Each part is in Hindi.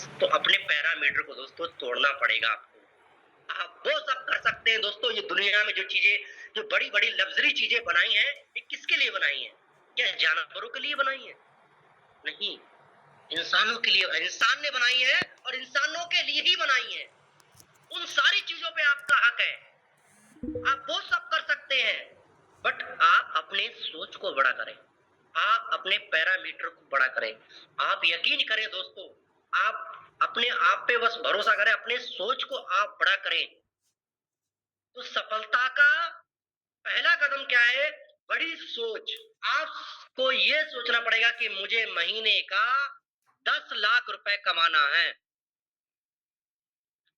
तो अपने पैरामीटर को दोस्तों तोड़ना पड़ेगा आपको। आप वो सब कर सकते हैं दोस्तों, ये दुनिया में जो चीजें, जो बड़ी-बड़ी लग्ज़री चीजें बनाई हैं, ये किसके लिए बनाई हैं? क्या जानवरों के लिए बनाई हैं? नहीं, इंसानों के लिए, इंसान ने बनाई है और इंसानों के लिए ही बनाई है। उन सारी चीजों पे आपका हक है। आप वो सब कर सकते हैं, बट आप अपने सोच को बड़ा करें। आप अपने पैरामीटर को बड़ा करें। आप यकीन करें दोस्तों, आप अपने आप पे बस भरोसा करें, अपने सोच को आप बड़ा करें। तो सफलता का पहला कदम क्या है? बड़ी सोच। आपको ये सोचना पड़ेगा कि मुझे महीने का 10 लाख रुपए कमाना है।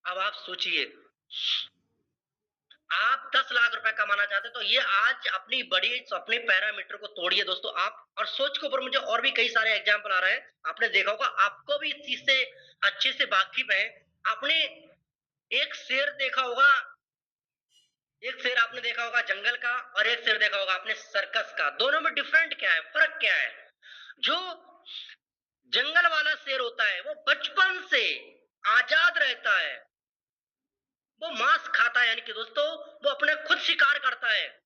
अब आप सोचिए, आप 10 लाख रुपए कमाना चाहते हैं, तो ये आज अपने पैरामीटर को तोड़िए दोस्तों आप। और सोच के ऊपर मुझे और भी कई सारे एग्जांपल आ रहे हैं। आपने देखा होगा, आपको भी इस चीज से अच्छे से वाकिफ है। आपने एक शेर देखा होगा, एक शेर आपने देखा होगा जंगल का, और एक शेर देखा होगा आपने सर्कस का। दोनों में डिफरेंट क्या है, फर्क क्या है? जो जंगल वाला शेर होता है, वो बचपन से आजाद रहता है, वो मांस खाता है, यानी कि दोस्तों वो अपने खुद शिकार करता है।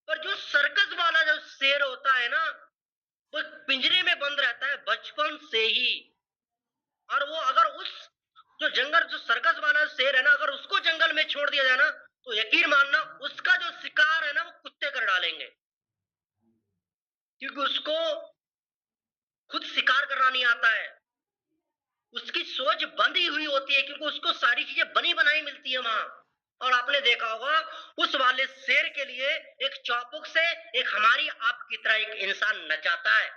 पर जो सर्कस वाला जो शेर होता है ना, वो पिंजरे में बंद रहता है बचपन से ही। और वो अगर उस जो सर्कस वाला शेर है ना, अगर उसको जंगल में छोड़ दिया जाए ना, तो यकीन मानना उसका जो शिकार है ना, वो कुत्ते कर डालेंगे, क्योंकि उसको खुद शिकार करना नहीं आता है। उसकी सोच बंधी हुई होती है, क्योंकि उसको सारी चीजें बनी बनाई मिलती है वहां। और आपने देखा होगा, उस वाले शेर के लिए एक चाबुक से एक हमारी आपकी तरह एक इंसान नचाता है।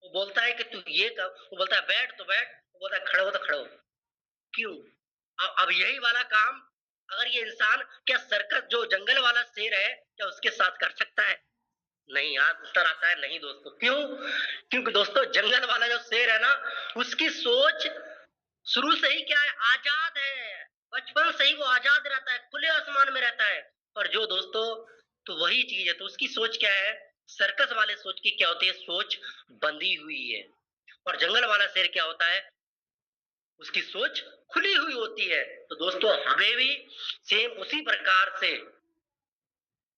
वो बोलता है कि तू ये कर, वो बोलता है बैठ तो बैठ, वो बोलता है खड़े हो तो खड़े हो। क्यों? अब यही वाला काम अगर ये इंसान, क्या सर्कस जो जंगल वाला शेर है, क्या उसके साथ कर सकता है? नहीं। आंसर आता है नहीं दोस्तों। क्यों? क्योंकि दोस्तों जंगल वाला जो शेर है ना, उसकी सोच शुरू से ही क्या है, आजाद है। बचपन से ही वो आजाद रहता है, खुले आसमान में रहता है। और जो दोस्तों, तो वही चीज है, तो उसकी सोच क्या है? सर्कस वाले सोच की क्या होती है? सोच बंधी हुई है। और जंगल वाला शेर क्या होता है? उसकी सोच खुली हुई होती है। तो दोस्तों हमें भी सेम उसी प्रकार से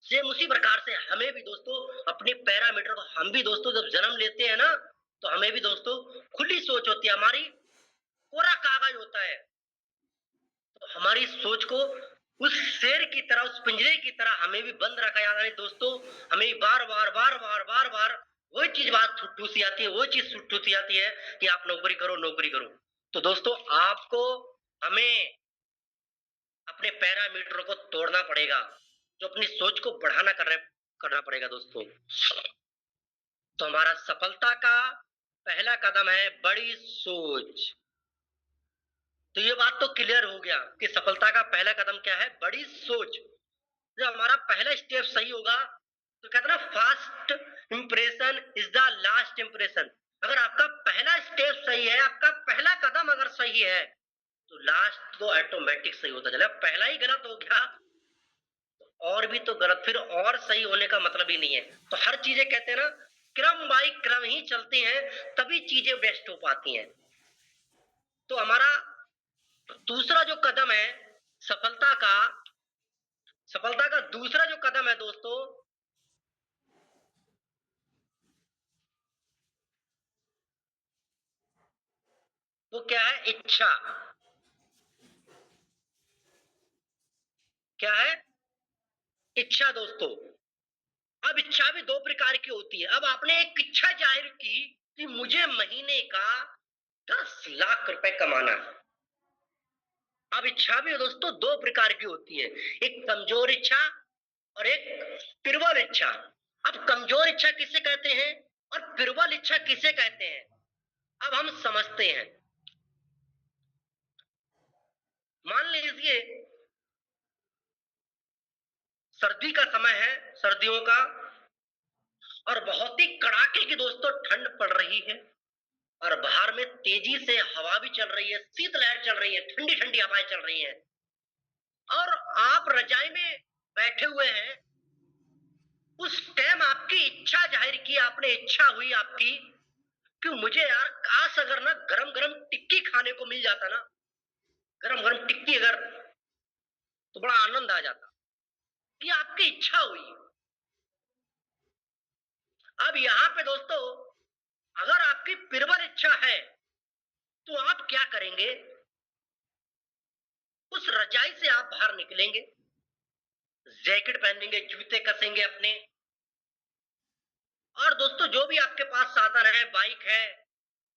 सेम उसी प्रकार से हमें भी दोस्तों अपने पैरामीटर को, हम भी दोस्तों जब जन्म लेते हैं ना, तो हमें भी दोस्तों खुली सोच होती है हमारी, कोरा कागज होता है। तो हमारी सोच को उस शेर की तरह, उस पिंजरे की तरह हमें भी बंद रखा जाता है दोस्तों। हमें बार बार वही चीज बात ठूसी आती है, वो चीज ठूसी आती है कि आप नौकरी करो, नौकरी करो। तो दोस्तों आपको, हमें अपने पैरामीटर को तोड़ना पड़ेगा, जो अपनी सोच को बढ़ाना करना पड़ेगा दोस्तों। तो हमारा सफलता का पहला कदम है बड़ी सोच। तो ये बात तो क्लियर हो गया कि सफलता का पहला कदम क्या है? बड़ी सोच। जब हमारा पहला स्टेप सही होगा, तो कहते हैं ना, first impression is the last impression. अगर आपका पहला स्टेप सही है, आपका पहला कदम अगर सही है, तो लास्ट तो ऑटोमेटिक सही होता चला। पहला ही गलत हो गया, और भी तो गलत, फिर और सही होने का मतलब ही नहीं है। तो हर चीजें कहते हैं ना, क्रम बाई क्रम ही चलती हैं, तभी चीजें बेस्ट हो पाती हैं। तो हमारा दूसरा जो कदम है सफलता का, सफलता का दूसरा जो कदम है दोस्तों, वो क्या है? इच्छा। क्या है? इच्छा दोस्तों। अब इच्छा भी दो प्रकार की होती है। अब आपने एक इच्छा जाहिर की कि मुझे महीने का 10 लाख रुपए कमाना है। अब इच्छा भी दोस्तों दो प्रकार की होती है, एक कमजोर इच्छा और एक प्रबल इच्छा। अब कमजोर इच्छा किसे कहते हैं और प्रबल इच्छा किसे कहते हैं, अब हम समझते हैं। मान लीजिए सर्दी का समय है, सर्दियों का, और बहुत ही कड़ाके की दोस्तों ठंड पड़ रही है, और बाहर में तेजी से हवा भी चल रही है, शीतलहर चल रही है, ठंडी ठंडी हवाएं चल रही हैं, और आप रजाई में बैठे हुए हैं। उस टाइम आपकी इच्छा जाहिर की आपने, इच्छा हुई आपकी कि मुझे यार काश अगर ना गरम गरम टिक्की खाने को मिल जाता ना, गरम गरम टिक्की अगर, तो बड़ा आनंद आ जाता। ये आपकी इच्छा हुई। अब यहाँ पे दोस्तों, अगर आपकी प्रबल इच्छा है तो आप क्या करेंगे, उस रजाई से आप बाहर निकलेंगे, जैकेट पहनेंगे, जूते कसेंगे अपने, और दोस्तों जो भी आपके पास साधन है, बाइक है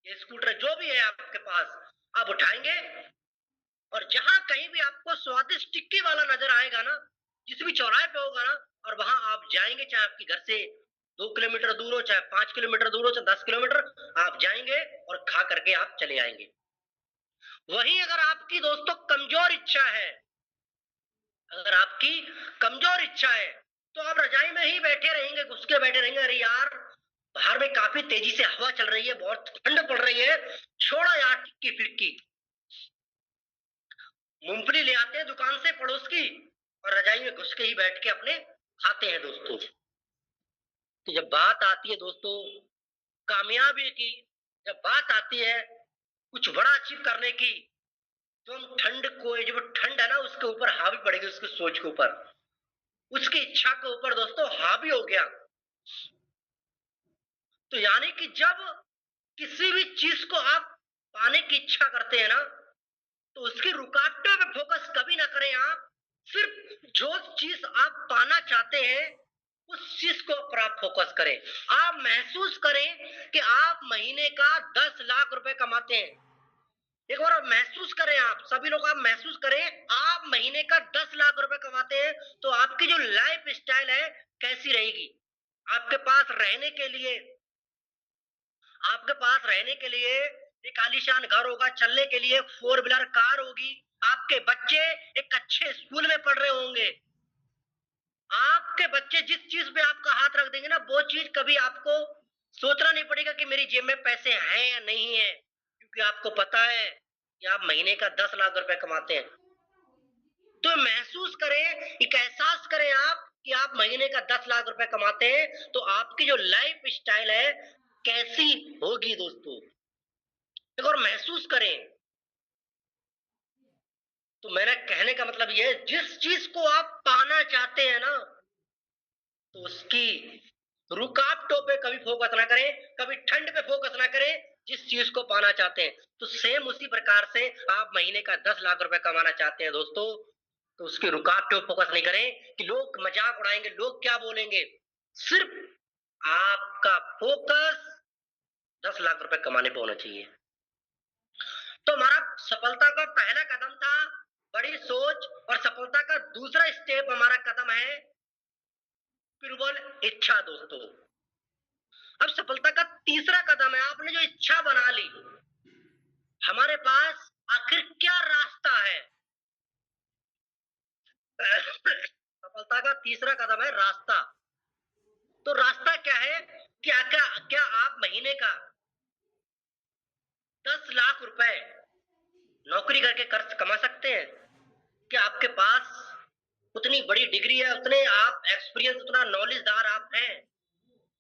या स्कूटर, जो भी है आपके पास, आप उठाएंगे, और जहां कहीं भी आपको स्वादिष्ट टिक्की वाला नजर आएगा ना, जिस भी चौराहे पे होगा ना, और वहां आप जाएंगे, चाहे आपके घर से 2 किलोमीटर दूर हो, चाहे 5 किलोमीटर दूर हो, चाहे 10 किलोमीटर, आप जाएंगे और खा करके आप चले आएंगे। वहीं अगर आपकी दोस्तों कमजोर इच्छा है, अगर आपकी कमजोर इच्छा है, तो आप रजाई में ही बैठे रहेंगे, घुस के बैठे रहेंगे, अरे यार बाहर में काफी तेजी से हवा चल रही है, बहुत ठंड पड़ रही है, छोड़ो यार टिक्की फिक्की, मूंगफली ले आते हैं दुकान से पड़ोस की, और रजाई में घुस के ही बैठ के अपने खाते हैं दोस्तों। तो जब बात आती है दोस्तों कामयाबी की, जब बात आती है कुछ बड़ा अचीव करने की, तो हम ठंड को, जो ठंड है ना, उसके ऊपर हावी पड़ेगी, उसकी सोच के ऊपर, उसकी इच्छा के ऊपर दोस्तों हावी हो गया। तो यानी कि जब किसी भी चीज को आप पाने की इच्छा करते हैं ना, तो उसकी रुकावटों पे फोकस कभी ना करें आप। सिर्फ जो चीज आप पाना चाहते हैं, उस चीज को पर आप फोकस करें। आप महसूस करें कि आप महीने का 10 लाख रुपए कमाते हैं। एक बार आप महसूस करें, आप सभी लोग आप महसूस करें, आप महीने का 10 लाख रुपए कमाते हैं, तो आपकी जो लाइफ स्टाइल है कैसी रहेगी। आपके पास रहने के लिए, आपके पास रहने के लिए एक आलीशान घर होगा, चलने के लिए 4 व्हीलर कार होगी, आपके बच्चे एक अच्छे स्कूल में पढ़ रहे होंगे, आपके बच्चे जिस चीज पे आपका हाथ रख देंगे ना, वो चीज कभी आपको सोचना नहीं पड़ेगा कि मेरी जेब में पैसे हैं या नहीं है, क्योंकि आपको पता है कि आप महीने का 10 लाख रुपए कमाते हैं। तो महसूस करें, एक एहसास करें आप कि आप महीने का 10 लाख रुपए कमाते हैं, तो आपकी जो लाइफ स्टाइल है कैसी होगी दोस्तों, एक और महसूस करें। तो मेरा कहने का मतलब यह है, जिस चीज को आप पाना चाहते हैं ना, तो उसकी रुकावटों पे कभी फोकस ना करें, कभी ठंड पे फोकस ना करें। जिस चीज को पाना चाहते हैं, तो सेम उसी प्रकार से आप महीने का 10 लाख रुपए कमाना चाहते हैं दोस्तों, तो उसकी रुकावटों पे फोकस नहीं करें कि लोग मजाक उड़ाएंगे, लोग क्या बोलेंगे। सिर्फ आपका फोकस 10 लाख रुपए कमाने पे होना चाहिए। तो हमारा सफलता का पहला कदम था बड़ी सोच, और सफलता का दूसरा स्टेप हमारा कदम है प्रबल इच्छा दोस्तों। अब सफलता का तीसरा कदम है, आपने जो इच्छा बना ली, हमारे पास आखिर क्या रास्ता है। सफलता का तीसरा कदम है रास्ता। तो रास्ता क्या है, क्या क्या क्या आप महीने का 10 लाख रुपए नौकरी करके कर कमा सकते हैं? क्या आपके पास उतनी बड़ी डिग्री है, उतने आप एक्सपीरियंस, उतना नॉलेजदार आप हैं?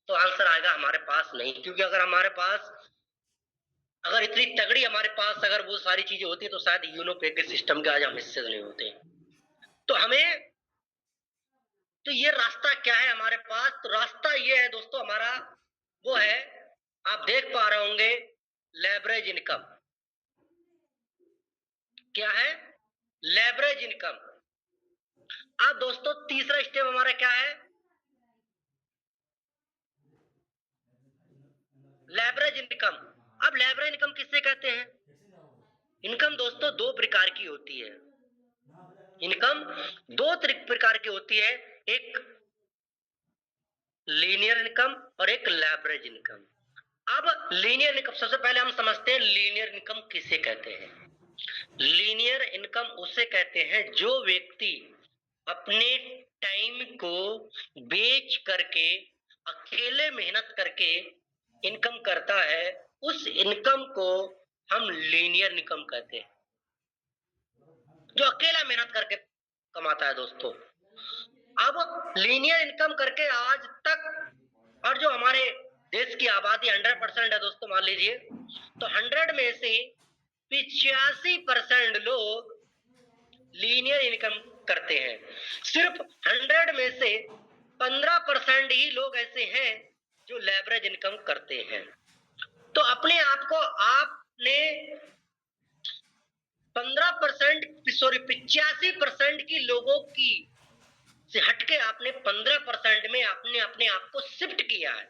तो आंसर आएगा हमारे पास नहीं, क्योंकि अगर हमारे पास, अगर इतनी तगड़ी हमारे पास अगर वो सारी चीजें होती तो शायद यूनो पैकेज सिस्टम के आज हम हिस्से नहीं होते। तो हमें, तो ये रास्ता क्या है हमारे पास, तो रास्ता ये है दोस्तों हमारा, वो है, आप देख पा रहे होंगे, लेवरेज इनकम। क्या है? Leverage income. अब दोस्तों तीसरा स्टेप हमारा क्या है? Leverage income. अब लेवरेज इनकम किससे कहते हैं? इनकम दोस्तों दो प्रकार की होती है। इनकम दो प्रकार की होती है, एक लीनियर इनकम और एक लेवरेज इनकम। अब लीनियर इनकम, सबसे पहले हम समझते हैं लीनियर इनकम किसे कहते हैं। लीनियर इनकम उसे कहते हैं जो व्यक्ति अपने टाइम को बेच करके, अकेले मेहनत करके इनकम करता है, उस इनकम को हम लीनियर इनकम कहते हैं, जो अकेला मेहनत करके कमाता है दोस्तों। अब लीनियर इनकम करके आज तक, और जो हमारे देश की आबादी 100% है दोस्तों, मान लीजिए, तो 100 में से 85% लोग लीनियर इनकम करते हैं। सिर्फ 100 में से 15% ही लोग ऐसे हैं जो लेवरेज इनकम करते हैं। तो अपने आप को आपने 15% सॉरी 85% की लोगों की से हटके आपने 15% में आपने अपने आप को शिफ्ट किया है।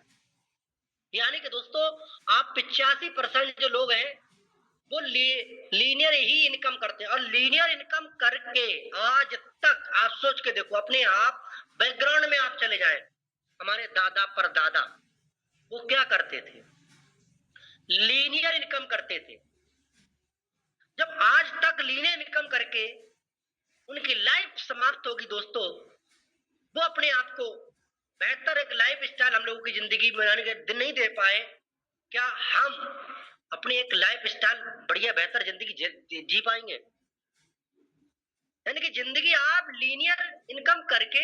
यानी कि दोस्तों, आप 85% जो लोग हैं वो लीनियर ही इनकम करते हैं, और लीनियर इनकम करके आज तक आप सोच के देखो, अपने आप बैकग्राउंड में आप चले जाएं, हमारे दादा परदादा वो क्या करते थे? लीनियर इनकम करते थे। जब आज तक लीनियर इनकम करके उनकी लाइफ समाप्त होगी दोस्तों, वो अपने आप को बेहतर एक लाइफ स्टाइल हम लोगों की जिंदगी बनाने के दिन नहीं दे पाए, क्या हम अपनी एक लाइफ स्टाइल बढ़िया बेहतर जिंदगी जी पाएंगे? यानी कि जिंदगी आप लीनियर इनकम करके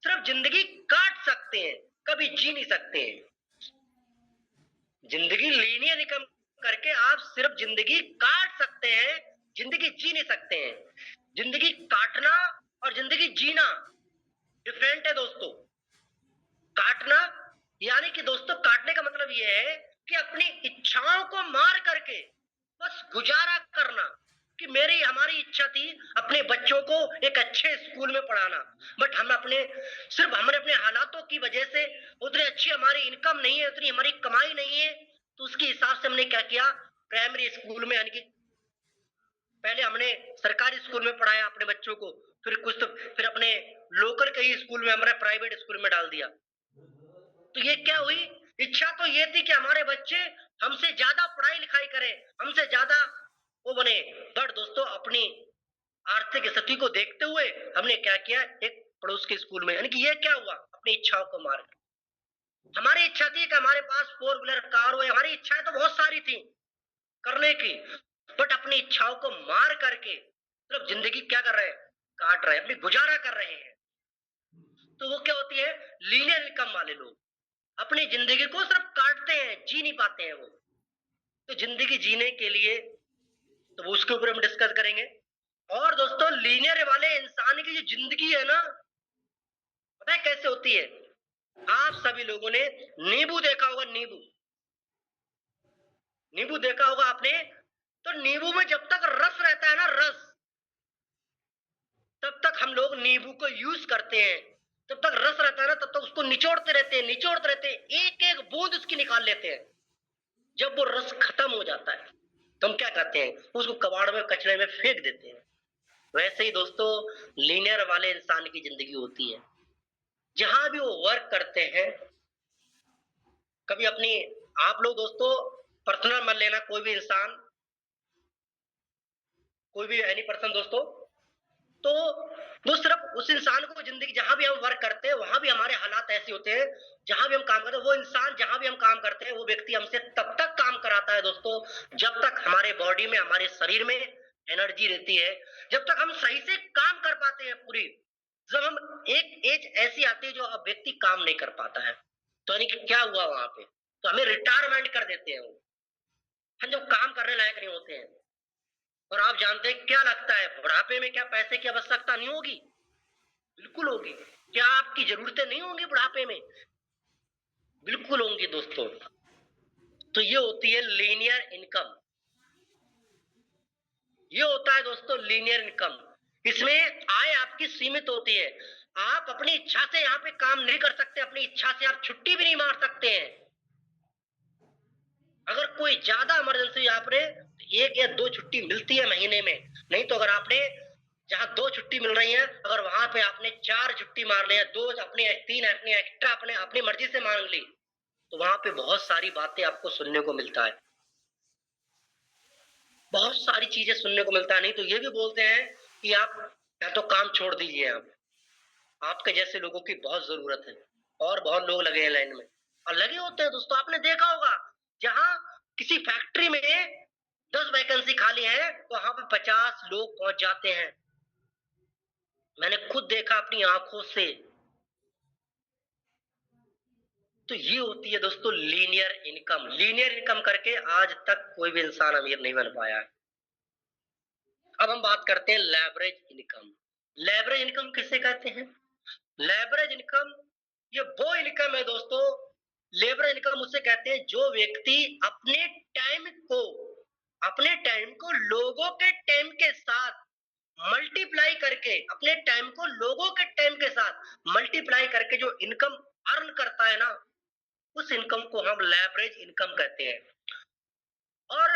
सिर्फ जिंदगी काट सकते हैं, कभी जी नहीं सकते हैं। जिंदगी लीनियर इनकम करके आप सिर्फ जिंदगी काट सकते हैं, जिंदगी जी नहीं सकते हैं। जिंदगी काटना और जिंदगी जीना डिफरेंट है दोस्तों। काटना यानी कि दोस्तों, काटने का मतलब यह है कि अपनी इच्छाओं को मार करके बस गुजारा करना, कि मेरी हमारी इच्छा थी अपने बच्चों को एक अच्छे स्कूल में पढ़ाना, बट हम सिर्फ हमने अपने हालातों की वजह से उतनी अच्छी हमारी इनकम नहीं है, उतनी हमारी कमाई नहीं है, तो उसके हिसाब से हमने क्या किया, प्राइमरी स्कूल में, यानी कि पहले हमने सरकारी स्कूल में पढ़ाया अपने बच्चों को, फिर अपने लोकल के ही स्कूल में हमने प्राइवेट स्कूल में डाल दिया। तो ये क्या हुई? इच्छा तो ये थी कि हमारे बच्चे हमसे ज्यादा पढ़ाई लिखाई करें, हमसे ज्यादा वो बने, बट दोस्तों अपनी आर्थिक स्थिति को देखते हुए हमने क्या किया, एक पड़ोस के स्कूल में, यानी कि ये क्या हुआ, अपनी इच्छाओं को मार कर। हमारी इच्छा थी कि हमारे पास 4 व्हीलर कार हो, हमारी इच्छाएं तो बहुत सारी थी करने की, बट अपनी इच्छाओं को मार करके सिर्फ जिंदगी क्या कर रहे हैं, काट रहे हैं, अपनी गुजारा कर रहे हैं। तो वो क्या होती है, लीनियर इनकम वाले लोग अपनी जिंदगी को सिर्फ काटते हैं, जी नहीं पाते हैं वो। तो जिंदगी जीने के लिए, तो वो उसके ऊपर हम डिस्कस करेंगे। और दोस्तों, लीनियर वाले इंसान की जो जिंदगी है ना, पता है कैसे होती है? आप सभी लोगों ने नींबू देखा होगा, नींबू नींबू देखा होगा आपने। तो नींबू में जब तक रस रहता है ना, रस, तब तक हम लोग नींबू को यूज करते हैं। जब तक रस रहता है ना, तब तक उसको निचोड़ते रहते हैं, निचोड़ते रहते हैं, एक एक बूंद उसकी निकाल लेते हैं। जब वो रस खत्म हो जाता है तो हम क्या करते हैं, उसको कबाड़ में, कचरे में फेंक देते हैं। वैसे ही दोस्तों, लीनियर वाले इंसान की जिंदगी होती है। जहां भी वो वर्क करते हैं, कभी अपनी, आप लोग दोस्तों पर्सनल मत लेना, कोई भी इंसान, कोई भी एनी पर्सन दोस्तों, तो वो सिर्फ उस इंसान को जिंदगी, जहां भी हम वर्क करते हैं वहां भी हमारे हालात ऐसे होते हैं, जहां भी हम काम करते हैं, वो इंसान जहां भी हम काम करते हैं, वो व्यक्ति हमसे तब तक काम कराता है दोस्तों, जब तक हमारे बॉडी में, हमारे शरीर में एनर्जी रहती है, जब तक हम सही से काम कर पाते हैं पूरी। जब हम, एक एज ऐसी आती है जो अब व्यक्ति काम नहीं कर पाता है, तो यानी कि क्या हुआ वहां पे, तो हमें रिटायरमेंट कर देते हैं वो, हम जब काम करने लायक नहीं होते हैं। और आप जानते हैं क्या लगता है, बुढ़ापे में क्या पैसे की आवश्यकता नहीं होगी? बिल्कुल होगी। क्या आपकी जरूरतें नहीं होंगी बुढ़ापे में? बिल्कुल होंगी दोस्तों। तो ये होती है लीनियर इनकम। ये होता है दोस्तों लीनियर इनकम। इसमें आय आपकी सीमित होती है। आप अपनी इच्छा से यहाँ पे काम नहीं कर सकते, अपनी इच्छा से आप छुट्टी भी नहीं मार सकते हैं। अगर कोई ज्यादा इमरजेंसी आपने, 1 या 2 छुट्टी मिलती है महीने में, नहीं तो अगर आपने जहां 2 छुट्टी मिल रही है, अगर वहां पे आपने 4 छुट्टी मार लिया, 2 अपने 3 अपने एक्स्ट्रा अपने अपनी मर्जी से मांग ली, तो वहां पे बहुत सारी बातें आपको सुनने को मिलता है, बहुत सारी चीजें सुनने को मिलता है। नहीं तो ये भी बोलते हैं कि आप या तो काम छोड़ दीजिए, आप आपके जैसे लोगों की बहुत जरूरत है, और बहुत लोग लगे हैं लाइन में, और लगे होते हैं दोस्तों। आपने देखा होगा, जहां किसी फैक्ट्री में 10 वैकेंसी खाली है, तो वहां पे 50 लोग पहुंच जाते हैं। मैंने खुद देखा अपनी आंखों से। तो ये होती है दोस्तों लीनियर इनकम। लीनियर इनकम करके आज तक कोई भी इंसान अमीर नहीं बन पाया है। अब हम बात करते हैं लेवरेज इनकम। लेवरेज इनकम किसे कहते हैं? लेवरेज इनकम ये वो इनकम है दोस्तों, लेवरेज इनकम उसे कहते हैं जो व्यक्ति अपने टाइम को लोगों के टाइम के साथ मल्टीप्लाई करके, अपने टाइम को लोगों के टाइम के साथ मल्टीप्लाई करके जो इनकम अर्न करता है ना, उस इनकम को हम लेवरेज इनकम कहते हैं। और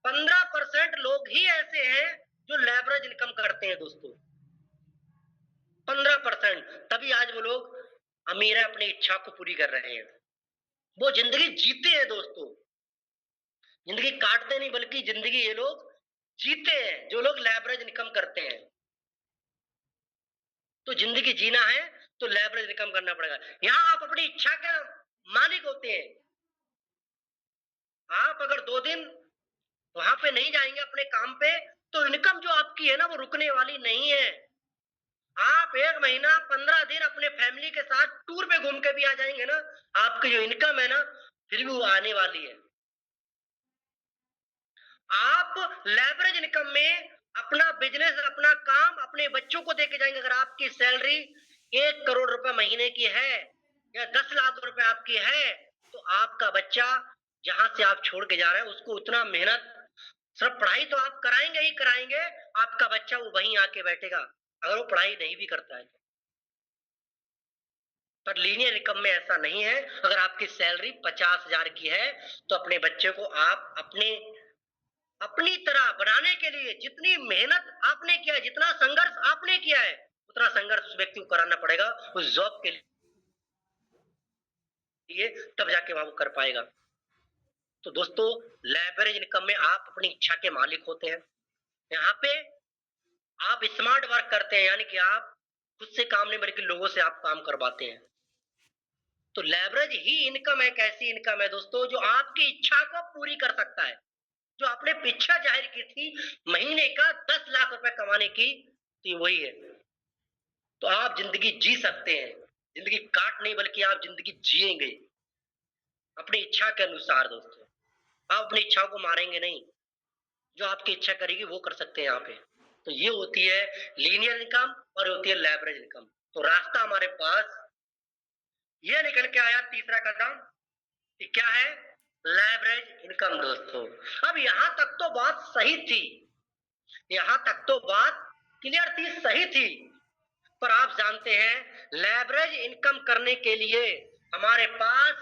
15% लोग ही ऐसे हैं जो लेवरेज इनकम करते हैं दोस्तों। 15%, तभी आज वो लोग अमीर है, अपनी इच्छा को पूरी कर रहे हैं। वो जिंदगी जीते हैं दोस्तों, जिंदगी काटते नहीं बल्कि जिंदगी ये लोग जीते हैं, जो लोग लेवरेज इनकम करते हैं। तो जिंदगी जीना है तो लेवरेज इनकम करना पड़ेगा। यहाँ आप अपनी इच्छा के मालिक होते हैं। आप अगर 2 दिन वहां पे नहीं जाएंगे अपने काम पे, तो इनकम जो आपकी है ना वो रुकने वाली नहीं है। आप 1 महीना 15 दिन अपने फैमिली के साथ टूर पे घूम के भी आ जाएंगे ना, आपकी जो इनकम है ना फिर भी वो आने वाली है। आप लेवरेज इनकम में अपना बिजनेस, अपना काम, अपने बच्चों को देके जाएंगे। अगर आपकी सैलरी 1 करोड़ रुपए महीने की है या 10 लाख रुपए आपकी है, तो आपका बच्चा जहां से आप छोड़ के जा रहे हैं उसको उतना मेहनत, सिर्फ पढ़ाई तो आप कराएंगे ही कराएंगे, आपका बच्चा वो वहीं आके बैठेगा अगर वो पढ़ाई नहीं भी करता है। पर लीनियर इनकम में ऐसा नहीं है। अगर आपकी सैलरी 50,000 की है तो अपने बच्चे को आप अपनी तरह बनाने के लिए जितनी मेहनत आपने किया है, जितना संघर्ष आपने किया है, उतना संघर्ष उस व्यक्ति को कराना पड़ेगा उस जॉब के लिए, तब जाके वहां वो कर पाएगा। तो दोस्तों लेवरेज इनकम में आप अपनी इच्छा के मालिक होते हैं। यहाँ पे आप स्मार्ट वर्क करते हैं, यानी कि आप खुद से काम नहीं बल्कि लोगों से आप काम करवाते हैं। तो लेवरेज ही इनकम एक ऐसी इनकम है दोस्तों जो आपकी इच्छा को पूरी कर सकता है। जो आपने इच्छा जाहिर की थी महीने का 10 लाख रुपए कमाने की, तो ये वही है। तो आप जिंदगी जी सकते हैं, जिंदगी काट नहीं बल्कि आप जिंदगी जिएंगे अपनी इच्छा के अनुसार दोस्तों। आप अपनी इच्छाओं को मारेंगे नहीं, जो आपकी इच्छा करेगी वो कर सकते हैं यहाँ पे। तो ये होती है लीनियर इनकम और होती है लेवरेज इनकम। तो रास्ता हमारे पास ये निकल के आया तीसरा कदम कि क्या है? लेवरेज इनकम दोस्तों। अब यहां तक तो बात सही थी, यहां तक तो बात क्लियर थी, सही थी। पर आप जानते हैं लेवरेज इनकम करने के लिए हमारे पास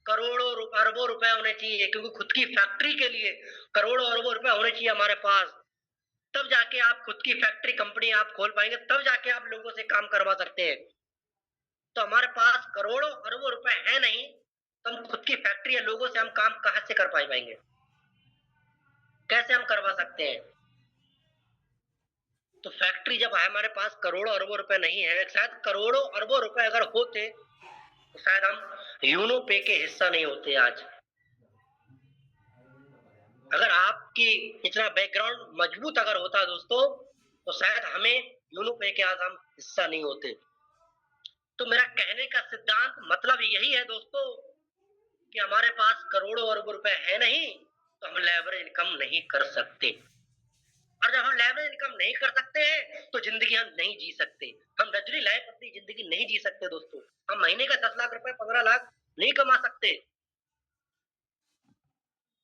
करोड़ों अरबों रुपए होने चाहिए, क्योंकि खुद की फैक्ट्री के लिए करोड़ों अरबों रुपए होने चाहिए हमारे पास। तब जाके आप खुद की फैक्ट्री कंपनी आप खोल पाएंगे, तब जाके आप लोगों से काम करवा सकते हैं। तो हमारे पास करोड़ों अरबों रुपए है नहीं, तो हम खुद की फैक्ट्री या लोगों से हम काम कहां से कर पाएंगे? कैसे हम करवा सकते हैं? तो फैक्ट्री जब है हमारे पास, करोड़ों अरबों रुपए नहीं है, शायद करोड़ों अरबों रुपए अगर होते तो शायद हम यूनो पे के हिस्सा नहीं होते आज। अगर आपकी इतना बैकग्राउंड मजबूत अगर होता दोस्तों, तो शायद हमें यूनो पे के आज हम हिस्सा नहीं होते। तो मेरा कहने का सिद्धांत मतलब यही है दोस्तों कि हमारे पास करोड़ों अरबों रुपए है नहीं, तो हम लेवरेज इनकम नहीं कर सकते। और जब हम लेवरेज इनकम नहीं कर सकते हैं तो जिंदगी हम नहीं जी सकते। हम लग्जरी लाइफ अपनी जिंदगी नहीं जी सकते दोस्तों। हम महीने का 10 लाख रुपए 15 लाख नहीं कमा सकते,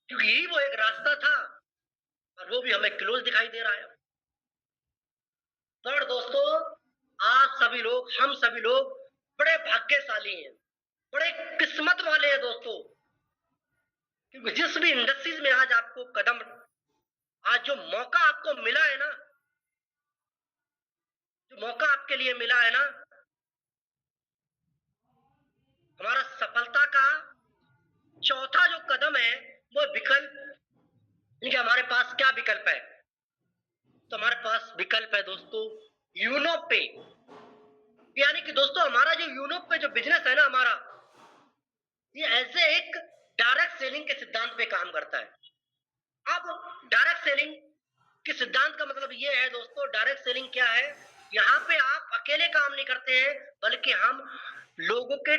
क्योंकि यही वो एक रास्ता था और वो भी हमें क्लोज दिखाई दे रहा है। पर दोस्तों आज सभी लोग, हम सभी लोग बड़े भाग्यशाली हैं, बड़े किस्मत वाले हैं दोस्तों, क्योंकि जिस भी इंडस्ट्रीज में आज आपको कदम, आज जो मौका आपको मिला है ना, जो मौका आपके लिए मिला है ना, हमारा सफलता का चौथा जो कदम है वो विकल्प, यानी कि हमारे पास क्या विकल्प है? तो हमारे पास विकल्प है दोस्तों यूनो पे। यानी कि दोस्तों हमारा जो यूनो पे जो बिजनेस है ना हमारा, ये ऐसे एक डायरेक्ट सेलिंग के सिद्धांत पे काम करता है। अब डायरेक्ट सेलिंग के सिद्धांत का मतलब ये है दोस्तों, डायरेक्ट सेलिंग क्या है? यहाँ पे आप अकेले काम नहीं करते हैं, बल्कि हम लोगों के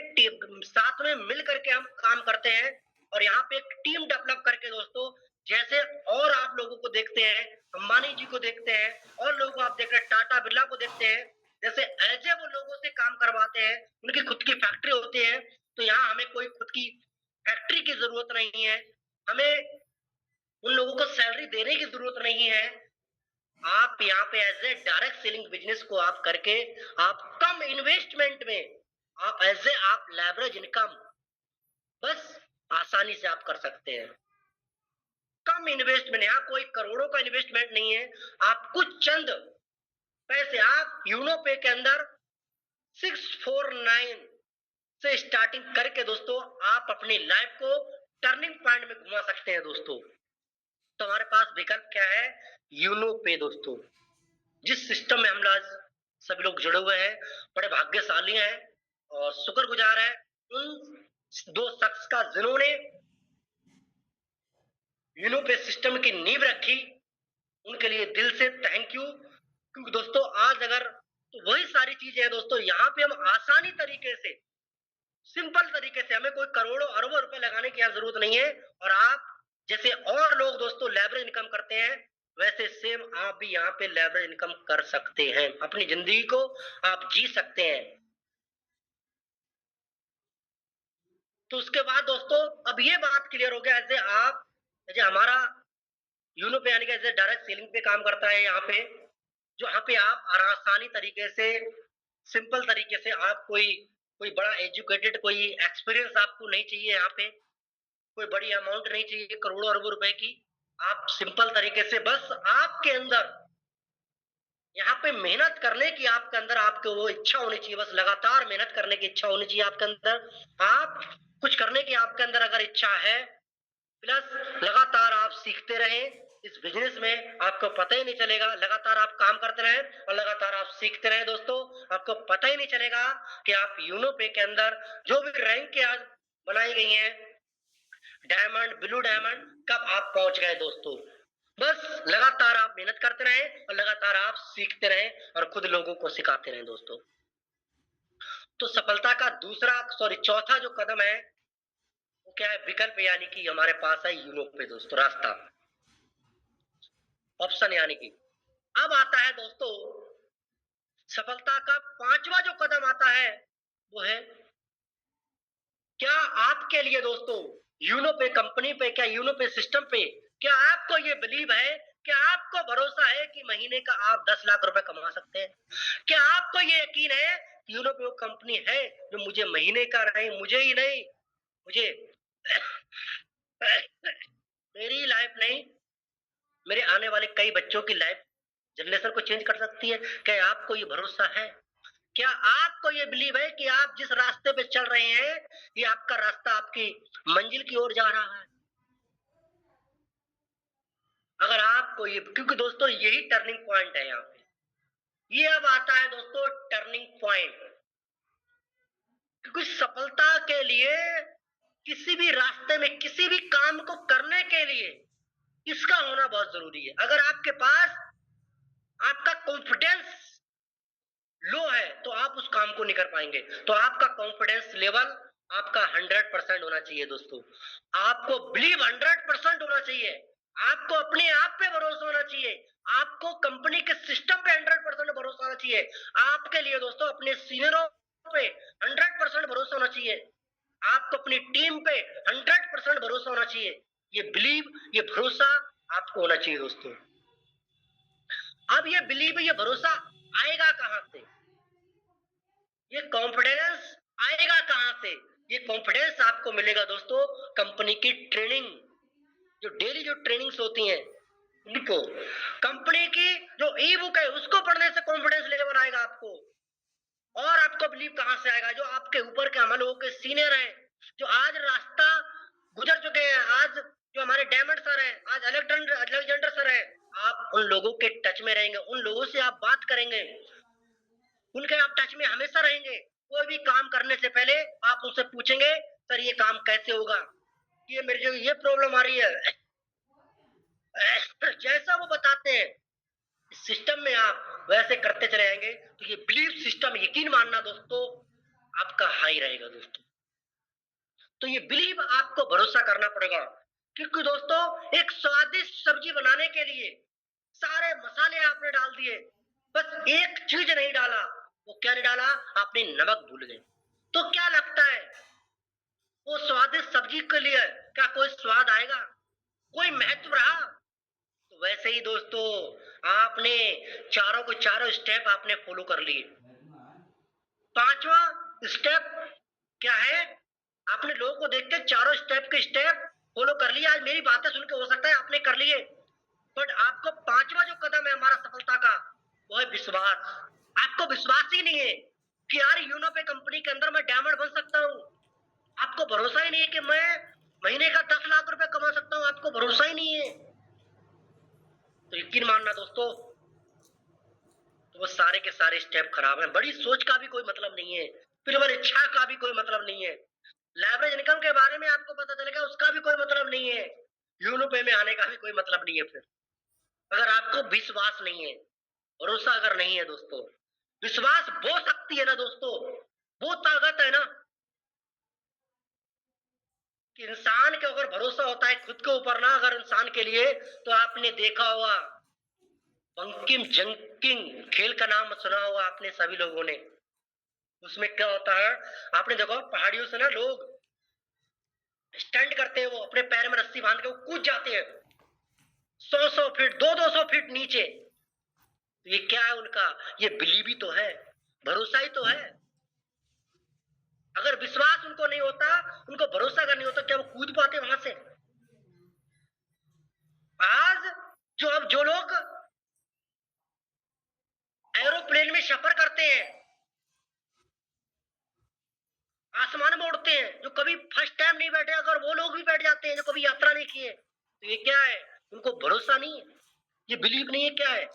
साथ में मिल करके हम काम करते हैं और यहाँ पे एक टीम डेवलप करके दोस्तों, जैसे और आप लोगों को देखते हैं, अंबानी जी को देखते हैं और लोगों को आप देख रहे हैं, टाटा बिरला को देखते हैं, जैसे ऐसे वो लोगों से काम करवाते हैं, उनकी खुद की फैक्ट्री होती है। तो यहाँ हमें कोई खुद की फैक्ट्री की जरूरत नहीं है, हमें उन लोगों को सैलरी देने की जरूरत नहीं है। आप यहाँ पे as a direct selling business को आप करके आप कम इन्वेस्टमेंट में आप एज ए आप लेवरेज इनकम बस आसानी से आप कर सकते हैं। कम इन्वेस्टमेंट, यहाँ कोई करोड़ों का इन्वेस्टमेंट नहीं है, आप कुछ चंद पैसे आप यूनो पे के अंदर 649 से स्टार्टिंग करके दोस्तों आप अपनी लाइफ को टर्निंग पॉइंट में घुमा सकते हैं दोस्तों। तो हमारे पास विकल्प क्या है? यूनो पे दोस्तों, जिस सिस्टम में हम आज सभी लोग जुड़े हुए हैं, बड़े भाग्यशाली हैं और शुक्रगुजार है उन दो शख्स का जिन्होंने यूनो पे सिस्टम की नींव रखी। उनके लिए दिल से थैंक यू। क्योंकि दोस्तों आज अगर तो वही सारी चीजें हैं दोस्तों, यहाँ पे हम आसानी तरीके से, सिंपल तरीके से, हमें कोई करोड़ों अरबों रुपए लगाने की जरूरत नहीं है। और आप जैसे और लोग दोस्तों लेवरेज इनकम करते हैं, वैसे सेम आप भी यहाँ पे लेवरेज इनकम कर सकते हैं, अपनी जिंदगी को आप जी सकते हैं। तो उसके बाद दोस्तों अब ये बात क्लियर हो गया, जैसे हमारा यूनो पे यानी कि ऐसे डायरेक्ट सेलिंग पे काम करता है यहाँ पे, जो यहाँ पे आप आसानी तरीके से, सिंपल तरीके से, आप कोई कोई बड़ा एजुकेटेड कोई एक्सपीरियंस आपको नहीं चाहिए, यहाँ पे कोई बड़ी अमाउंट नहीं चाहिए करोड़ों अरबों रुपए की। आप सिंपल तरीके से बस आपके अंदर यहाँ पे मेहनत करने की आपके अंदर आपको वो इच्छा होनी चाहिए, बस लगातार मेहनत करने की इच्छा होनी चाहिए आपके अंदर। आप कुछ करने की आपके अंदर अगर इच्छा है, प्लस लगातार आप सीखते रहें इस बिजनेस में, आपको पता ही नहीं चलेगा। लगातार आप काम करते रहें और लगातार आप सीखते रहें दोस्तों, आपको पता ही नहीं चलेगा कि आप यूनो पे के अंदर जो भी रैंक के आज बनाई गई हैं, डायमंड, ब्लू डायमंड, कब आप पहुंच गए दोस्तों। बस लगातार आप मेहनत करते रहें और लगातार आप सीखते रहें और खुद लोगों को सिखाते रहें दोस्तों। तो सफलता का चौथा जो कदम है वो क्या है? विकल्प, यानी कि हमारे पास है यूनो पे दोस्तों, रास्ता, ऑप्शन, यानी कि अब आता है दोस्तों सफलता का पांचवा जो कदम आता है, वो है क्या आपके लिए दोस्तों यूनो पे कंपनी पे, क्या यूनो पे सिस्टम पे, क्या आपको ये बिलीव है, क्या आपको भरोसा है कि महीने का आप 10 लाख रुपए कमा सकते हैं? क्या आपको ये यकीन है कि यूनो पे वो कंपनी है जो मुझे महीने का नहीं, मुझे ही नहीं, मुझे मेरी लाइफ नहीं, मेरे आने वाले कई बच्चों की लाइफ, जनरेशन को चेंज कर सकती है? क्या आपको ये भरोसा है? क्या आपको ये बिलीव है कि आप जिस रास्ते पे चल रहे हैं, ये आपका रास्ता आपकी मंजिल की ओर जा रहा है? अगर आपको ये, क्योंकि दोस्तों यही टर्निंग पॉइंट है यहाँ पे, ये अब आता है दोस्तों टर्निंग पॉइंट। क्योंकि सफलता के लिए, किसी भी रास्ते में, किसी भी काम को करने के लिए इसका होना बहुत जरूरी है। अगर आपके पास आपका कॉन्फिडेंस लो है तो आप उस काम को नहीं कर पाएंगे। तो आपका कॉन्फिडेंस लेवल आपका 100% होना चाहिए दोस्तों। आपको बिलीव 100% होना चाहिए, आपको अपने आप पे भरोसा होना चाहिए, आपको कंपनी के सिस्टम पे 100% भरोसा होना चाहिए, आपके लिए दोस्तों अपने सीनियरों पे 100% भरोसा होना चाहिए, आपको अपनी टीम पे 100% भरोसा होना चाहिए। ये बिलीव, ये भरोसा आपको होना चाहिए दोस्तों। अब ये बिलीव, ये भरोसा आएगा कहां से? ये कॉन्फिडेंस आएगा कहां से? ये कॉन्फिडेंस आपको मिलेगा दोस्तों कंपनी की ट्रेनिंग, जो डेली जो ट्रेनिंग्स होती हैं उनको, कंपनी की जो ई बुक है उसको पढ़ने से कॉन्फिडेंस लेवल आएगा आपको। और आपको बिलीव कहां से आएगा? जो आपके ऊपर के हम लोगों के सीनियर हैं, जो आज रास्ता गुजर चुके हैं, आज जो हमारे डायमंड सर हैं, आज अलेक्जेंडर सर हैं, आप उन लोगों के टच में रहेंगे, उन लोगों से आप बात करेंगे, उनके आप टच में हमेशा रहेंगे। कोई भी काम करने से पहले आप उनसे पूछेंगे, सर ये काम कैसे होगा, ये मेरे जो ये प्रॉब्लम आ रही है, जैसा वो बताते हैं सिस्टम में आप वैसे करते चले जाएंगे। तो ये बिलीफ सिस्टम, यकीन मानना दोस्तों, आपका हाई रहेगा दोस्तों। तो ये बिलीव आपको भरोसा करना पड़ेगा, क्योंकि दोस्तों एक स्वादिष्ट सब्जी बनाने के लिए सारे मसाले आपने डाल दिए, बस एक चीज नहीं डाला। वो क्या नहीं डाला? आपने नमक भूल गए। तो क्या लगता है वो स्वादिष्ट सब्जी के लिए क्या कोई स्वाद आएगा? कोई महत्व रहा? तो वैसे ही दोस्तों आपने चारों को चारों स्टेप आपने फॉलो कर लिए। पांचवा स्टेप क्या है? आपने लोगों को देख के चारों स्टेप के स्टेप फॉलो कर लिया। आज मेरी बातें सुन के हो सकता है आपने कर लिए, बट आपको पांचवा जो कदम है हमारा सफलता का, वो है विश्वास। आपको विश्वास ही नहीं है कि यार यूनो पे कंपनी के अंदर मैं डायमंड बन सकता हूँ। आपको भरोसा ही नहीं है कि मैं महीने का 10 लाख रुपए कमा सकता हूँ। आपको भरोसा ही नहीं है। तो यकीन मानना दोस्तों, तो वो सारे के सारे स्टेप खराब हैं। बड़ी सोच का भी कोई मतलब नहीं है, प्रबल इच्छा का भी कोई मतलब नहीं है, लेवरेज इनकम के बारे में आपको पता चलेगा उसका भी कोई मतलब नहीं है, यूनो पे में आने का भी कोई मतलब नहीं है। फिर अगर आपको विश्वास नहीं है, भरोसा अगर नहीं है दोस्तों, विश्वास वो शक्ति है ना दोस्तों, वो ताकत है ना कि इंसान के अगर भरोसा होता है खुद के ऊपर ना अगर इंसान के लिए, तो आपने देखा होगा बंकिम जंकिंग खेल का नाम सुना होगा आपने सभी लोगों ने। उसमें क्या होता है आपने देखो, पहाड़ियों से ना लोग स्टंट करते हैं, वो अपने पैर में रस्सी बांध के वो कूद जाते हैं 100-100 फीट, 200-200 फीट नीचे। तो ये क्या है उनका? ये बिलीव ही तो है, भरोसा ही तो है। अगर विश्वास उनको नहीं होता, उनको भरोसा अगर नहीं होता, क्या वो कूद पाते वहां से? आज जो लोग एरोप्लेन में सफर करते हैं, आसमान में उड़ते हैं, जो कभी फर्स्ट टाइम नहीं बैठे, अगर वो लोग भी बैठ जाते हैं जो कभी यात्रा नहीं किए, तो ये क्या है? उनको भरोसा नहीं है, ये बिलीव नहीं है। क्या है?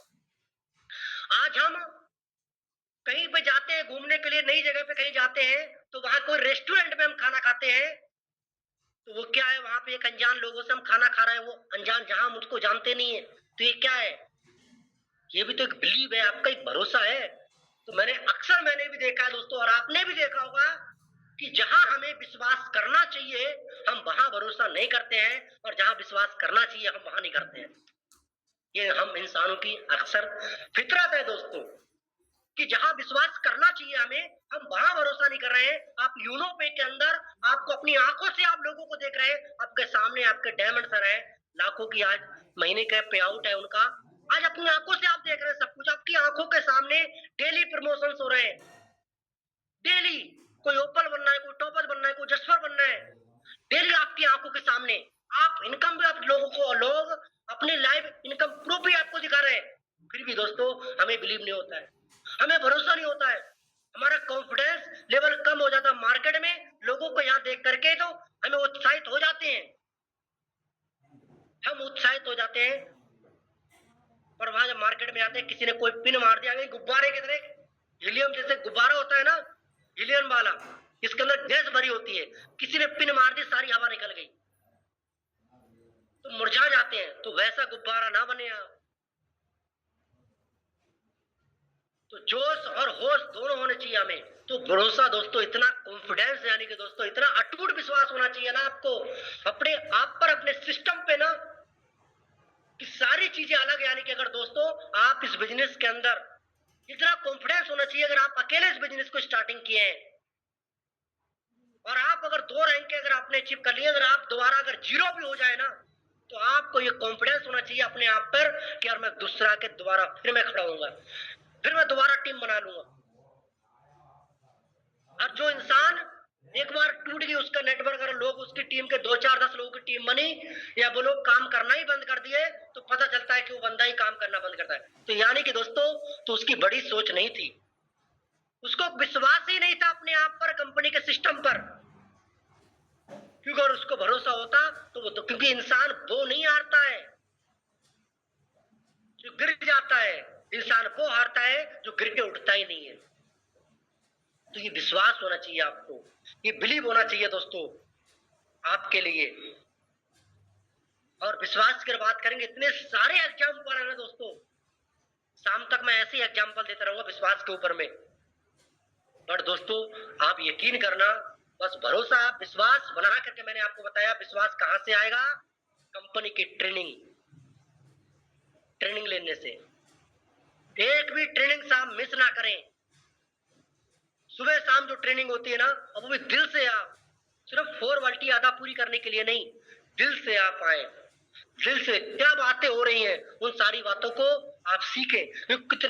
आज हम कहीं पे जाते हैं घूमने के लिए, नई जगह पे कहीं जाते हैं, तो वहां कोई रेस्टोरेंट में हम खाना खाते हैं, तो वो क्या है? वहां पे एक अनजान लोगों से हम खाना खा रहे हैं, वो अनजान जहां हम उसको जानते नहीं है। तो ये क्या है? ये भी तो एक बिलीव है, आपका एक भरोसा है। तो मैंने भी देखा है दोस्तों, और आपने भी देखा होगा कि जहां हमें विश्वास करना चाहिए हम वहां भरोसा नहीं करते हैं, और जहां विश्वास करना चाहिए हम वहां नहीं करते हैं। ये हम इंसानों की अक्सर फितरत है दोस्तों, कि जहां विश्वास करना चाहिए हमें, हम वहां भरोसा नहीं कर रहे हैं। आप यूनो पे के अंदर आपको अपनी आंखों से आप लोगों को देख रहे हैं, आपके सामने आपके डायमंड सर है, लाखों की आज महीने का पे आउट है उनका, आज अपनी आंखों से आप देख रहे हैं सब कुछ आपकी आंखों के सामने। डेली प्रमोशन हो रहे हैं, डेली कोई ओपल बनना है, कोई टॉपर बनना है, कोई जस्पर बनना है, डेली आपकी आंखों के सामने। आप इनकम भी आप लोगों को, लोग अपनी लाइव इनकम प्रूफ भी आपको दिखा रहे हैं, फिर भी दोस्तों हमें बिलीव नहीं होता है, हमें भरोसा नहीं होता है, हमारा कॉन्फिडेंस लेवल कम हो जाता है मार्केट में। लोगों को यहाँ देख करके तो हमें उत्साहित हो जाते हैं, हम उत्साहित हो जाते हैं, पर वहां जब मार्केट में आते हैं किसी ने कोई पिन मार दिया, गुब्बारे की तरह, हीलियम जैसे गुब्बारा होता है ना, हीलियम वाला, इसके अंदर गैस भरी होती है, किसी ने पिन मार दी, सारी हवा निकल गई, तो मुरझा जाते हैं। तो वैसा गुब्बारा ना बने आप। तो जोश और होश दोनों होने चाहिए हमें। तो भरोसा दोस्तों, इतना कॉन्फिडेंस, यानी कि दोस्तों इतना अटूट विश्वास होना चाहिए ना आपको अपने आप पर, अपने सिस्टम पे ना, कि सारी चीजें अलग, यानी कि अगर दोस्तों आप इस बिजनेस के अंदर इतना कॉन्फिडेंस होना चाहिए, अगर आप अकेले इस बिजनेस को स्टार्टिंग किए हैं और आप अगर 2 रैंक के अगर आपने अचीव कर लिए, अगर आप दोबारा अगर 0 भी हो जाए ना, तो आपको ये कॉन्फिडेंस होना चाहिए अपने आप पर कि यार मैं दूसरा के दोबारा फिर मैं खड़ा होऊंगा, फिर मैं दोबारा टीम बना लूंगा। और जो इंसान एक बार टूट गई उसका नेटवर्क, अगर लोग उसकी टीम के 2-4-10 लोगों की टीम बनी, या वो लोग काम करना ही बंद कर दिए, तो पता चलता है कि वो बंदा ही काम करना बंद करता है। तो यानी कि दोस्तों, तो उसकी बड़ी सोच नहीं थी, उसको विश्वास ही नहीं था अपने आप पर, कंपनी के सिस्टम पर। क्योंकि अगर उसको भरोसा होता तो वो तो, क्योंकि इंसान वो नहीं हारता है जो गिर जाता है, इंसान वो हारता है जो गिर के उठता ही नहीं है। तो ये विश्वास होना चाहिए आपको, ये बिलीव होना चाहिए दोस्तों आपके लिए। और विश्वास की बात करेंगे, इतने सारे एग्जाम्पल है ना दोस्तों, शाम तक मैं ऐसे ही एग्जाम्पल देता रहूंगा विश्वास के ऊपर में। बट दोस्तों आप यकीन करना, बस भरोसा विश्वास बना करके मैंने आपको बताया। विश्वास कहां से आएगा? कंपनी की ट्रेनिंग लेने से। एक भी ट्रेनिंग आप मिस ना करें। सुबह शाम जो ट्रेनिंग होती है ना, अब वो भी दिल से आप, सिर्फ फॉर्मेलिटी आधा पूरी करने के लिए नहीं, दिल से आप आए। दिल से क्या बातें हो रही हैं, उन सारी बातों को आप सीखें।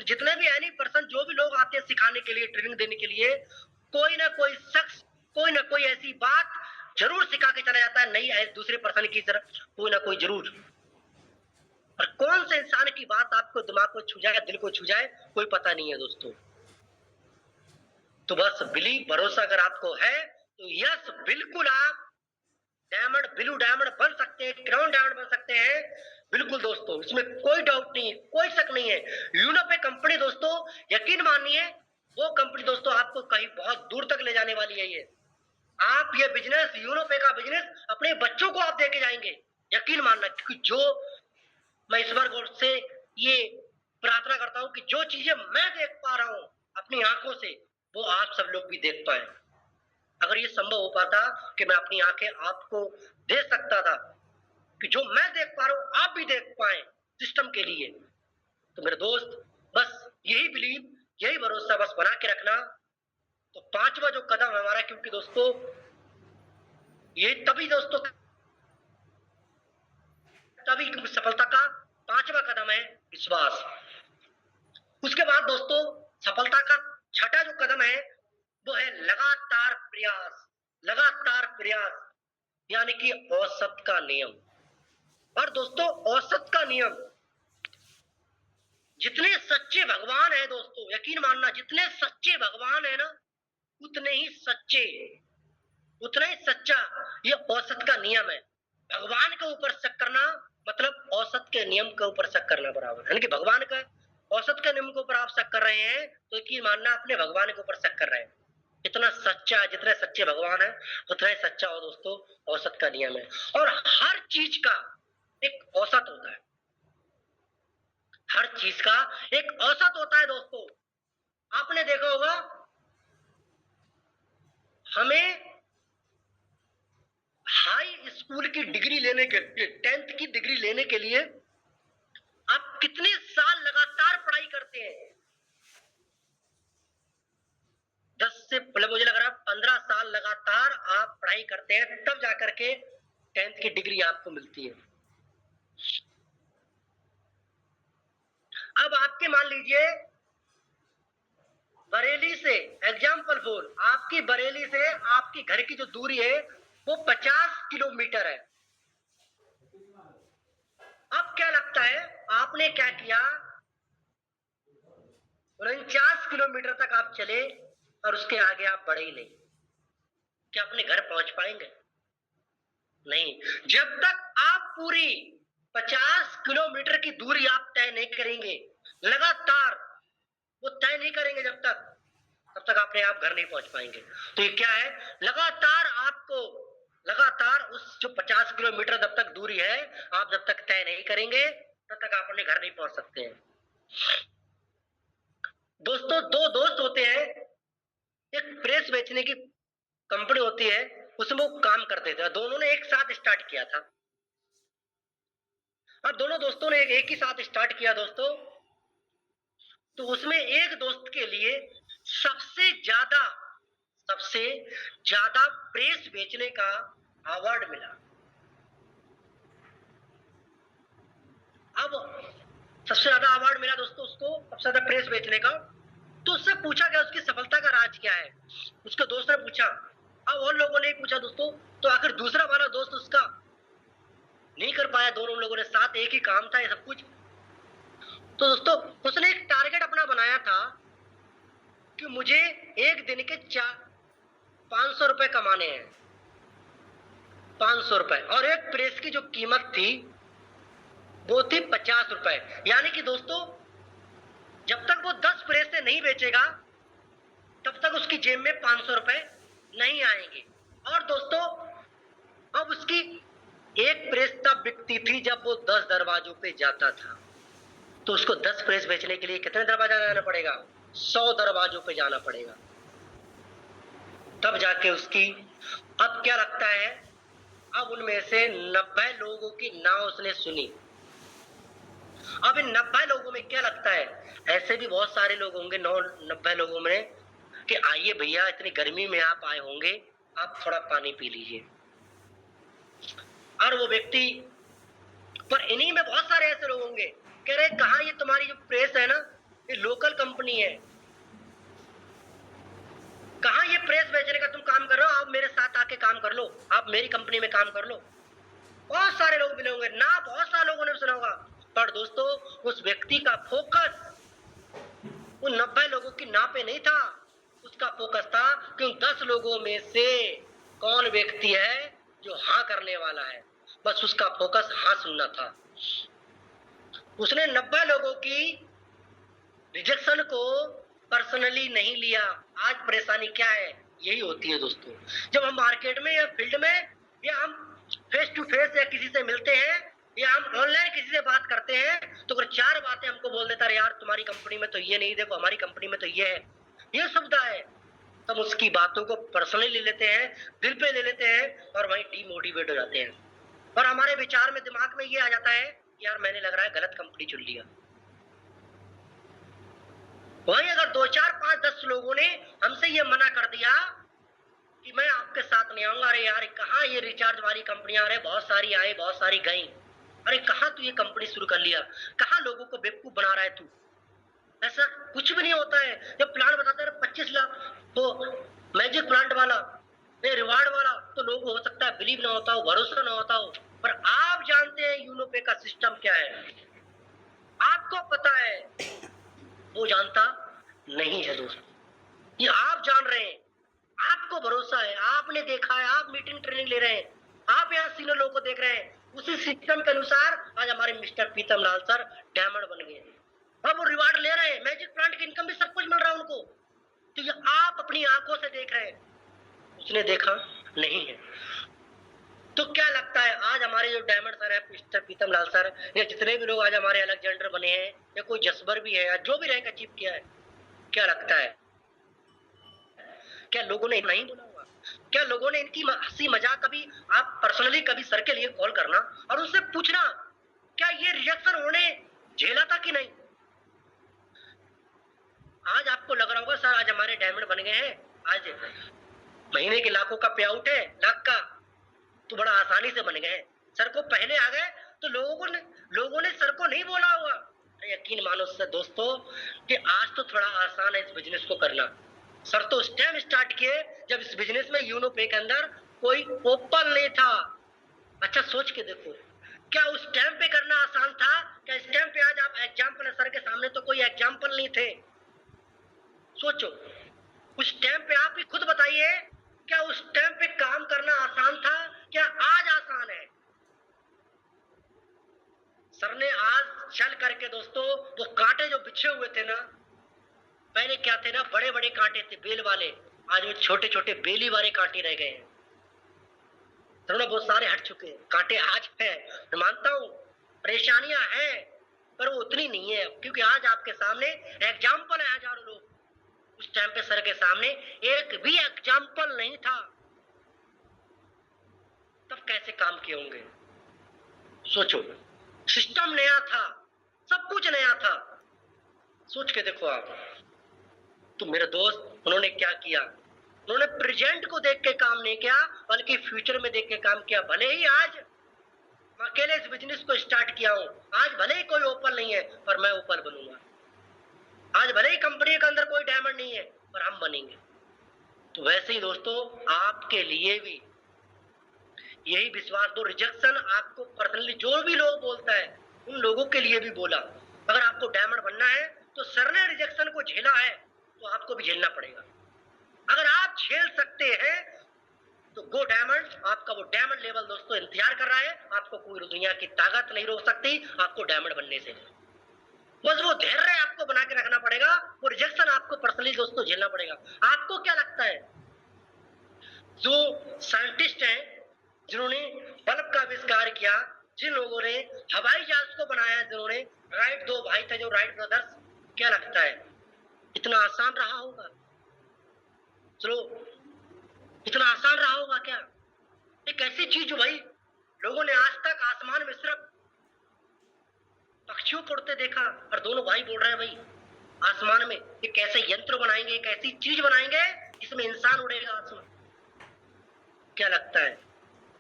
जितने भी एनी पर्सन, जो भी लोग आते हैं सिखाने के लिए, ट्रेनिंग देने के लिए, कोई ना कोई शख्स, कोई ना कोई ऐसी बात जरूर सिखा के चला जाता है, नहीं दूसरे पर्सन की तरफ, कोई ना कोई जरूर। और कौन से इंसान की बात आपको दिमाग को छू जाए, दिल को छू जाए, कोई पता नहीं है दोस्तों। तो बस बिलीव, भरोसा अगर आपको है तो यस, बिल्कुल आप डायमंड, ब्लू डायमंड बन सकते हैं, क्राउन डायमंड बन सकते हैं। बिल्कुल दोस्तों, इसमें कोई डाउट नहीं है, कोई शक नहीं है। यूनोपे कंपनी दोस्तों, यकीन मानिए, वो कंपनी दोस्तों आपको कहीं बहुत दूर तक ले जाने वाली है। ये आप ये बिजनेस, यूनोपे का बिजनेस, अपने बच्चों को आप देके जाएंगे, यकीन मानना। क्योंकि जो मैं ईश्वर गॉड से ये प्रार्थना करता हूं कि जो चीजें मैं देख पा रहा हूं अपनी आंखों से, वो आप सब लोग भी देख पाए। अगर ये संभव हो पाता कि मैं अपनी आंखें आपको दे सकता था, कि जो मैं देख पा रहा हूं आप भी देख पाए सिस्टम के लिए, तो मेरे दोस्त बस यही बिलीव, यही भरोसा बस बना के रखना। तो पांचवा जो कदम है हमारा, क्योंकि दोस्तों ये तभी दोस्तों, तभी सफलता का पांचवा कदम है विश्वास। उसके बाद दोस्तों सफलता का छठा जो कदम है वो है लगातार प्रयास। लगातार प्रयास यानी कि औसत का नियम। और दोस्तों औसत का नियम, जितने सच्चे भगवान है दोस्तों, यकीन मानना, जितने सच्चे भगवान है ना, उतने ही सच्चे, उतना ही सच्चा ये औसत का नियम है। भगवान के ऊपर शक करना मतलब औसत के नियम के ऊपर शक करना बराबर, यानी कि भगवान का औसत के नियम के ऊपर आप शक कर रहे हैं, तो यकीन मानना अपने भगवान के ऊपर शक कर रहे हैं। इतना सच्चा, जितने सच्चे भगवान है उतना ही सच्चा हो दोस्तों औसत का नियम है। और हर चीज का एक औसत होता है, हर चीज का एक औसत होता है दोस्तों। आपने देखा होगा, हमें हाई स्कूल की डिग्री लेने के लिए, 10th की डिग्री लेने के लिए आप कितने साल लगातार पढ़ाई करते हैं? 10 से मतलब मुझे लग रहा है 15 साल लगातार आप पढ़ाई करते हैं, तब जाकर के 10th की डिग्री आपको मिलती है। अब आपके मान लीजिए बरेली से, एग्जाम्पल फोर, आपकी बरेली से आपकी घर की जो दूरी है वो 50 किलोमीटर है। अब क्या लगता है आपने क्या किया, 49 किलोमीटर तक आप चले और उसके आगे आप बढ़े ही नहीं। क्या अपने घर पहुंच पाएंगे? नहीं। जब तक आप पूरी 50 किलोमीटर की दूरी आप तय नहीं करेंगे, लगातार वो तय नहीं करेंगे जब तक, तब तक अपने आप घर नहीं पहुंच पाएंगे। तो ये क्या है, लगातार आपको, लगातार उस जो 50 किलोमीटर जब तक दूरी है आप जब तक तय नहीं करेंगे तब तक आप अपने घर नहीं पहुंच सकते हैं। दोस्तों दो दोस्त होते हैं, एक प्रेस बेचने की कंपनी होती है, उसमें वो काम करते थे, दोनों ने एक साथ स्टार्ट किया था। और दोनों दोस्तों ने एक ही साथ स्टार्ट किया दोस्तों, तो उसमें एक दोस्त के लिए सबसे ज्यादा प्रेस बेचने का अवार्ड मिला। अब सबसे ज्यादा अवार्ड मिला दोस्तों उसको, सबसे ज्यादा प्रेस बेचने का। तो उससे पूछा गया उसकी सफलता का राज क्या है, उसके दोस्त ने पूछा। अब और लोगों ने पूछा दोस्तों, तो आखिर दूसरा वाला दोस्त उसका नहीं कर पाया, दोनों लोगों ने साथ, एक ही काम था ये सब कुछ। तो दोस्तों उसने एक टारगेट अपना बनाया था कि मुझे एक दिन के 500 रुपए कमाने हैं, 500 रुपए। और एक प्रेस की जो कीमत थी वो थी 50 रुपए। यानी कि दोस्तों जब तक वो 10 प्रेस से नहीं बेचेगा तब तक उसकी जेब में 500 रुपए नहीं आएंगे। और दोस्तों अब उसकी एक प्रेस तब बिकती थी जब वो 10 दरवाजों पे जाता था। तो उसको 10 प्रेस बेचने के लिए कितने दरवाजा जाना पड़ेगा? 100 दरवाजों पे जाना पड़ेगा। तब जाके उसकी, अब क्या लगता है, अब उनमें से 90 लोगों की ना उसने सुनी। अब इन 90 लोगों में क्या लगता है, ऐसे भी बहुत सारे लोग होंगे 90 लोगों में, कि आइए भैया इतनी गर्मी में आप आए होंगे, आप थोड़ा पानी पी लीजिए। और वो व्यक्ति, पर इन्हीं में बहुत सारे ऐसे लोग होंगे कह रहे कहा ये तुम्हारी जो प्रेस है ना, ये लोकल कंपनी है, कहा ये प्रेस बेचने का तुम काम कर रहे हो, आप मेरे साथ आके काम कर लो, आप मेरी कंपनी में काम कर लो। बहुत सारे लोग मिले होंगे ना, बहुत सारे लोगों ने सुना होगा। पर दोस्तों उस व्यक्ति का फोकस उन 90 लोगों की ना पे नहीं था, उसका फोकस था कि उन 10 लोगों में से कौन व्यक्ति है जो हाँ करने वाला है। बस उसका फोकस हाँ सुनना था। उसने 90 लोगों की रिजेक्शन को पर्सनली नहीं लिया। आज परेशानी क्या है, यही होती है दोस्तों, जब हम मार्केट में या फील्ड में या हम फेस टू फेस या किसी से मिलते हैं या हम ऑनलाइन किसी से बात करते हैं, तो अगर 4 बातें हमको बोल देता है, यार तुम्हारी कंपनी में तो ये नहीं, देखो हमारी कंपनी में तो ये है, ये सुविधा है, तब उसकी बातों को पर्सनली ले लेते हैं, दिल पे ले लेते हैं और वहीं डीमोटिवेट हो जाते हैं। और हमारे विचार में, दिमाग में ये आ जाता है, यार मैंने लग रहा है गलत कंपनी चुन लिया। वहीं अगर 2, 4, 5, 10 लोगों ने हमसे ये मना कर दिया कि मैं आपके साथ नहीं आऊंगा, अरे यार कहाँ ये रिचार्ज वाली कंपनियां, अरे बहुत सारी आई बहुत सारी गई, अरे कहाँ तू ये कंपनी शुरू कर लिया, कहाँ लोगों को बेवकूफ बना रहा है तू। ऐसा कुछ भी नहीं होता है। जब प्लान बताते हैं 25 लाख तो मैजिक प्लांट वाला, ये रिवार्ड वाला, तो लोग हो सकता है बिलीव ना होता हो, भरोसा ना होता हो, पर आप जानते हैं यूनो पे का सिस्टम क्या है, आपको पता है, वो जानता नहीं है दोस्तों। ये आप जान रहे हैं, आपको भरोसा है, आपने देखा है, आप मीटिंग ट्रेनिंग ले रहे हैं, आप यहाँ सीनियर लोगों को देख रहे हैं, उसी सिस्टम के अनुसार आज हमारे मिस्टर पीतम लाल सर डायमंड बन गए। अब वो रिवार्ड ले रहे हैं, मैजिक प्लांट की इनकम भी सब कुछ मिल रहा है उनको, तो ये आप अपनी आंखों से देख रहे हैं, उसने देखा नहीं है। तो क्या लगता है आज हमारे जो डायमंड सर है, मिस्टर पीतम लाल सर, या जितने भी लोग आज हमारे अलेक्जेंडर बने हैं, या कोई जसबर भी है, या जो भी रैंक अचीव किया है, क्या लगता है, क्या लोगों ने नहीं बोला होगा, क्या लोगों ने इनकी हंसी मजाक, कभी आप पर्सनली कभी सर के लिए कॉल करना और उनसे पूछना क्या ये रिजेक्शन होने झेला था कि नहीं। आज आपको लग रहा होगा सर आज हमारे डायमंड बन गए हैं, आज महीने के लाखों का पे आउट है, लाख का, तो बड़ा आसानी से बन गए, सर को पहले आ गए, तो लोगों ने सर को नहीं बोला होगा। यकीन मानो सर दोस्तों कि आज तो थोड़ा आसान है इस बिजनेस को करना। सर तो उस टाइम स्टार्ट किए जब इस बिजनेस में यूनो पे के अंदर कोई ओपन नहीं था। अच्छा सोच के देखो, क्या उस टाइम पे करना आसान था, क्या इस टाइम पे आज आप एग्जाम्पल, सर के सामने तो कोई एग्जाम्पल नहीं थे। सोचो उस टाइम पे, आप ही खुद बताइए, क्या उस टाइम पे काम करना आसान था, क्या आज आसान है। सर ने आज चल करके दोस्तों वो कांटे जो बिछे हुए थे ना, पहले क्या थे ना, बड़े बड़े कांटे थे बेल वाले, आज वो छोटे छोटे बेली वाले कांटे रह गए हैं। सर बहुत सारे हट चुके हैं, कांटे आज है, मैं मानता हूँ परेशानियां हैं, पर वो उतनी नहीं है, क्योंकि आज आपके सामने एग्जाम्पल है हजारों लोग। उस टाइम पे सर के सामने एक भी एग्जाम्पल नहीं था, तब कैसे काम किए होंगे। सोचो, सिस्टम नया था, सब कुछ नया था, सोच के देखो आप। तो मेरे दोस्त उन्होंने क्या किया, उन्होंने प्रेजेंट को देख के काम नहीं किया, बल्कि फ्यूचर में देख के काम किया। भले ही आज मैं अकेले इस बिजनेस को स्टार्ट किया हूं, आज भले ही कोई ओपन नहीं है पर मैं ओपन बनूंगा, आज भले ही कंपनी के अंदर कोई डायमंड नहीं है पर हम बनेंगे। तो वैसे ही दोस्तों आपके लिए भी यही विश्वास दो, रिजेक्शन आपको पर्सनली जो भी लोग बोलता है उन लोगों के लिए भी बोला, अगर आपको डायमंड बनना है तो सर ने रिजेक्शन को झेला है तो आपको भी झेलना पड़ेगा। अगर आप झेल सकते हैं तो गो डायमंड, आपका वो डायमंड लेवल दोस्तों इंतजार कर रहा है, आपको कोई दुनिया की ताकत नहीं रोक सकती आपको डायमंड बनने से। बस वो धैर्य आपको बना के रखना पड़ेगा, वो रिजेक्शन आपको पर्सनली दोस्तों झेलना पड़ेगा। आपको क्या लगता है, जो साइंटिस्ट हैं जिन्होंने बल्ब का आविष्कार किया, जिन लोगों ने हवाई जहाज को बनाया, जिन्होंने राइट, 2 भाई थे जो राइट ब्रदर्स, क्या लगता है इतना आसान रहा होगा। चलो इतना आसान रहा होगा क्या? एक ऐसी चीज जो भाई लोगों ने आज तक आसमान में सिर्फ पक्षियों को उड़ते देखा, और दोनों भाई बोल रहे हैं भाई आसमान में एक ऐसे यंत्र बनाएंगे, एक ऐसी चीज बनाएंगे जिसमें इंसान उड़ेगा आसमान। क्या लगता है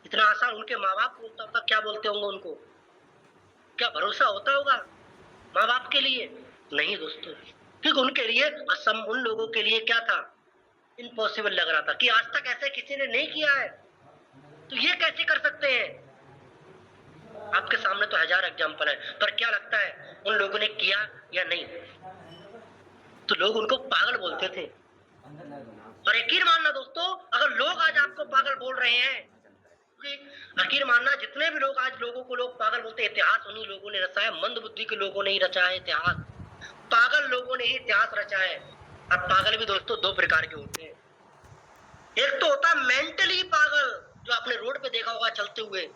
इतना आसान उनके माँ बाप बोलता होगा, क्या बोलते होंगे उनको? क्या भरोसा होता होगा माँ बाप के लिए? नहीं दोस्तों, क्योंकि उनके लिए उन लोगों के लिए क्या था, इम्पॉसिबल लग रहा था कि आज तक ऐसे किसी ने नहीं किया है, तो ये कैसे कर सकते हैं? आपके सामने तो हजार एग्जाम्पल है, पर क्या लगता है उन लोगों ने किया या नहीं? तो लोग उनको पागल बोलते थे। और यकीन मानना दोस्तों, अगर लोग आज आपको पागल बोल रहे हैं, यकीन मानना जितने भी लोग आज लोगों को लोग पागल बोलते हैं, इतिहास उन्हीं लोगों ने रचा है, मंद बुद्धि के लोगों ने ही रचा है इतिहास, पागल लोगों ने ही इतिहास रचा है। और पागल भी दोस्तों दो प्रकार के होते हैं। एक तो होता है मेंटली पागल, जो आपने रोड पे देखा होगा चलते हुए,